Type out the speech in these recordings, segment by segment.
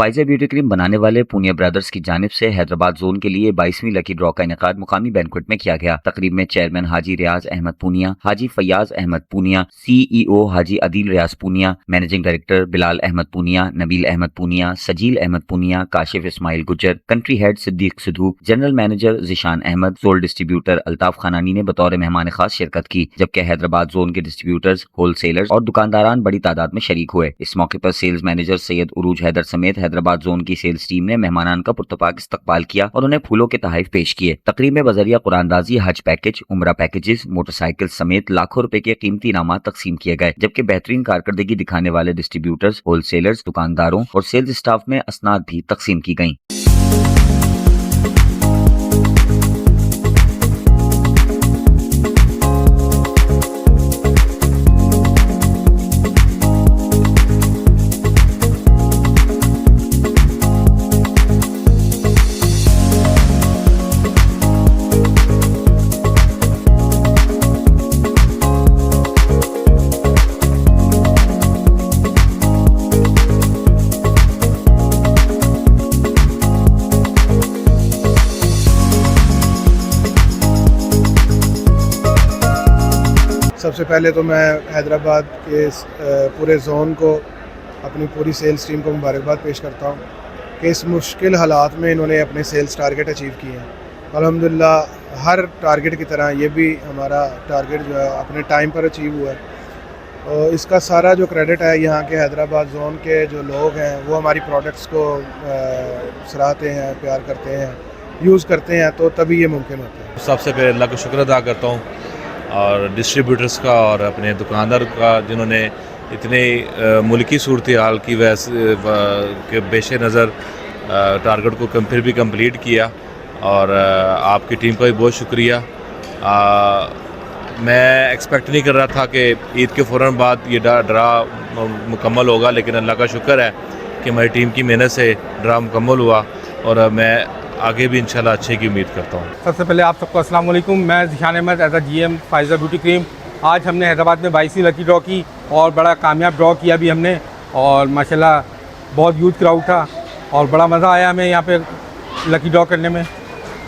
Pfizer beauty cream बनाने वाले Poonia brothers की जानिब से हैदराबाद जोन के लिए 22वीं लकी ड्रॉ का इनेकाद मुकामी बैंक्वेट में किया गया। तकरीब में chairman Haji Riyaz Ahmed Poonia, Haji Fayyaz Ahmed Poonia, CEO Haji Adeel Riyaz Poonia, managing director Bilal Ahmed Poonia, Nabeel Ahmed Poonia, Sajeel Ahmed Poonia, Kashif Ismail Gujjar, country head Siddique Sidhu, general manager Zeeshan Ahmed, sole distributor Altaf Khanani ने बतौर मेहमान खास शिरकत की, जबकि हैदराबाद जोन के डिस्ट्रीब्यूटर्स, होलसेलर्स और दुकानदारान बड़ी तादाद में शरीक हुए। इस मौके पर सेल्स मैनेजर सैयद उरूज हैदर समेत हैदराबाद जोन की सेल्स टीम ने मेहमानान का पुरतपाक इस्तकबाल किया और उन्हें फूलों के तोहफे पेश किए। तकरीब में बजरिया कुरानदाजी, हज पैकेज, उम्रा पैकेजेस, मोटरसाइकिल समेत लाखों रुपए के कीमती इनामात तकसीम किए गए, जबकि बेहतरीन कारकर्दगी दिखाने वाले डिस्ट्रीब्यूटर्स, होलसेलर्स, दुकानदारों और सेल्स स्टाफ में असनाद भी तकसीम की गयी। सबसे पहले तो मैं हैदराबाद के पूरे जोन को, अपनी पूरी सेल्स टीम को मुबारकबाद पेश करता हूँ कि इस मुश्किल हालात में इन्होंने अपने सेल्स टारगेट अचीव किए हैं। अल्हम्दुलिल्लाह हर टारगेट की तरह ये भी हमारा टारगेट जो है अपने टाइम पर अचीव हुआ है और इसका सारा जो क्रेडिट है यहाँ के हैदराबाद जोन के जो लोग हैं वो हमारी प्रोडक्ट्स को सराहते हैं, प्यार करते हैं, यूज़ करते हैं, तो तभी ये मुमकिन होता है। सबसे पहले अल्लाह का शुक्र अदा करता हूँ और डिस्ट्रीब्यूटर्स का और अपने दुकानदार का, जिन्होंने इतने मुल्की सूरत हाल की वजह के पेश नज़र टारगेट को फिर भी कंप्लीट किया और आपकी टीम का भी बहुत शुक्रिया। मैं एक्सपेक्ट नहीं कर रहा था कि ईद के फ़ौरन बाद ये ड्रा मुकम्मल होगा, लेकिन अल्लाह का शुक्र है कि हमारी टीम की मेहनत से ड्रा मुकम्मल हुआ और मैं आगे भी इंशाल्लाह अच्छे की उम्मीद करता हूँ। सबसे पहले आप सबको अस्सलाम वालेकुम। मैं Zeeshan Ahmed as GM Faiza beauty cream. आज हमने हैदराबाद में 22वीं लकी ड्रॉ की और बड़ा कामयाब ड्रॉ किया भी हमने और माशाल्लाह बहुत ह्यूज क्राउड था और बड़ा मज़ा आया हमें यहाँ पे लकी ड्रॉ करने में।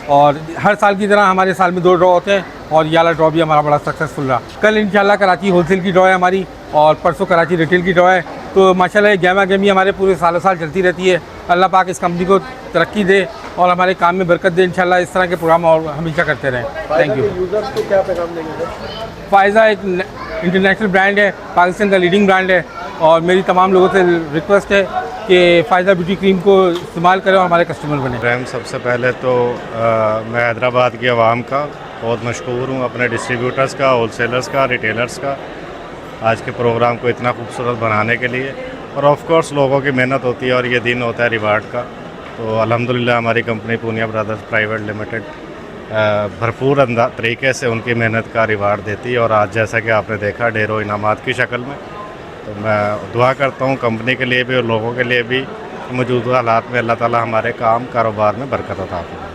और हर साल की तरह हमारे साल में 2 ड्रॉ होते हैं और ये वाला ड्रॉ भी हमारा बड़ा सक्सेसफुल रहा। कल इंशाल्लाह कराची होलसेल की ड्रॉ है हमारी और परसों कराची रिटेल की ड्रॉ है। तो माशाल्लाह ये गहमा गहमी हमारे पूरे सालों साल चलती रहती है। अल्लाह पाक इस कंपनी को तरक्की दे और हमारे काम में बरकत दे। इंशाल्लाह इस तरह के प्रोग्राम और हमेशा करते रहें। Thank you. यूज़र्स को क्या पैगाम देंगे सर? फायज़ा एक इंटरनेशनल ब्रांड है, पाकिस्तान का लीडिंग ब्रांड है और मेरी तमाम लोगों से रिक्वेस्ट है कि फ़ायज़ा ब्यूटी क्रीम को इस्तेमाल करें और हमारे कस्टमर बने। सबसे पहले तो मैं हैदराबाद की आवाम का बहुत मशकूर हूँ, अपने डिस्ट्रीब्यूटर्स का, होलसेलर्स का, रिटेलर्स का, आज के प्रोग्राम को इतना खूबसूरत बनाने के लिए। और ऑफ कोर्स लोगों की मेहनत होती है और ये दिन होता है रिवार्ड का। तो अल्हम्दुलिल्लाह हमारी company Poonia brothers private limited भरपूर तरीके से उनकी मेहनत का रिवार्ड देती है और आज जैसा कि आपने देखा ढेरों इनामात की शक्ल में। तो मैं दुआ करता हूँ कंपनी के लिए भी और लोगों के लिए भी, मौजूदा हालात में अल्लाह ताला हमारे काम कारोबार में बरकत अता फरमाए।